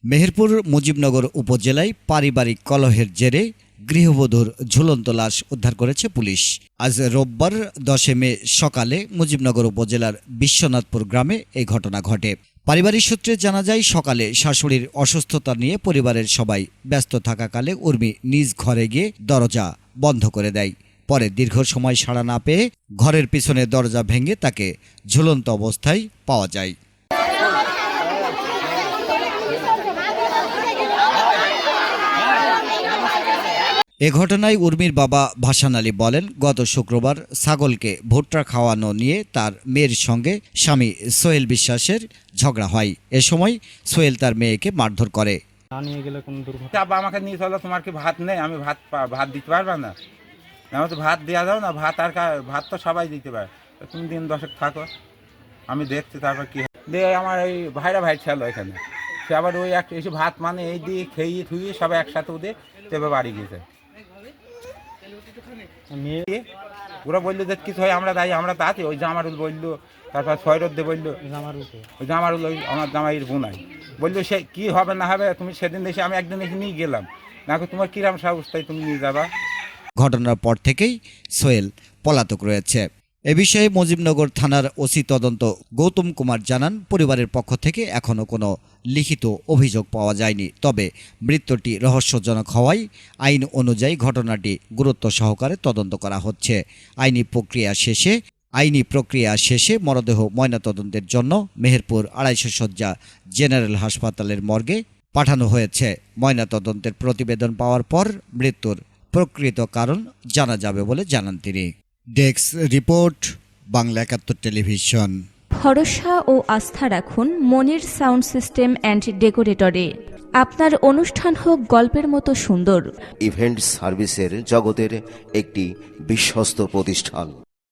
মেহেরপুর মুজিবনগর উপজেলায় পারিবারিক কলহের জেরে গৃহবধূর ঝুলন্ত লাশ উদ্ধার করেছে পুলিশ। আজ রোববার 10 মে সকালে মুজিবনগর উপজেলার বিশ্বনাথপুর গ্রামে এই ঘটনা ঘটে। পারিবারিক সূত্রে জানা যায়, সকালে শাশুড়ির অসুস্থতা নিয়ে পরিবারের সবাই ব্যস্ত থাকাকালে উর্মি নিজ ঘরে গিয়ে দরজা বন্ধ করে দেয়। পরে দীর্ঘ সময় সাড়া না পেয়ে ঘরের পিছনে দরজা ভেঙে তাকে ঝুলন্ত অবস্থায় পাওয়া যায়। এ ঘটনায় উর্মির বাবা ভাসান আলী বলেন, গত শুক্রবার ছাগলকে ভুট্টা খাওয়ানো নিয়ে তার মেয়ের সঙ্গে স্বামী সোহেল বিশ্বাসের ঝগড়া হয়। এ সময় সোহেল তার মেয়েকে মারধর করে। আমাকে নিয়ে চলো, তোমার কি ভাত নেই? আমি ভাত দিতে পারবে না? আমি তো ভাত দেওয়া যাও না, ভাত তো সবাই দিতে পারে। তুমি দিন 10 থাকো, আমি দেখছি তারপর কি দিয়ে। আমার এই ভাই ছিল এখানে, সে আবার ওই এসে ভাত মানে এই দিয়ে খেয়ে থুয়ে সবাই একসাথে ওদের তেবে বাড়ি গিয়েছে। ওরা বললো যে কিছু হয় আমরা দায়ী, আমরা তা আছি। ওই জামারুল বললো, তারপর সৈরদ্দে বললো, ওই জামারুল ওই আমার জামাইয়ের বোনাই বললো, সে কি হবে না হবে তুমি সেদিন এসে, আমি একদিন এসে নিয়ে গেলাম না, তোমার কিরাম সাহসটাই তুমি নিয়ে যাবা। ঘটনার পর থেকেই সোহেল পলাতক রয়েছে। এ বিষয়ে মুজিবনগর থানার ওসি তদন্ত গৌতম কুমার জানান, পরিবারের পক্ষ থেকে এখনও কোনো লিখিত অভিযোগ পাওয়া যায়নি। তবে মৃত্যুটি রহস্যজনক হওয়ায় আইন অনুযায়ী ঘটনাটি গুরুত্ব সহকারে তদন্ত করা হচ্ছে। আইনি প্রক্রিয়া শেষে মরদেহ ময়নাতদন্তের জন্য মেহেরপুর 250 শয্যা জেনারেল হাসপাতালের মর্গে পাঠানো হয়েছে। ময়নাতদন্তের প্রতিবেদন পাওয়ার পর মৃত্যুর প্রকৃত কারণ জানা যাবে বলে জানান তিনি। Desk report, Bangla 71 television. ভরসা ও আস্থা রাখুন মনির সাউন্ড সিস্টেম অ্যান্ড ডেকোরেটরে। আপনার অনুষ্ঠান হোক গল্পের মতো সুন্দর। ইভেন্ট সার্ভিসের জগতের একটি বিশ্বস্ত প্রতিষ্ঠান।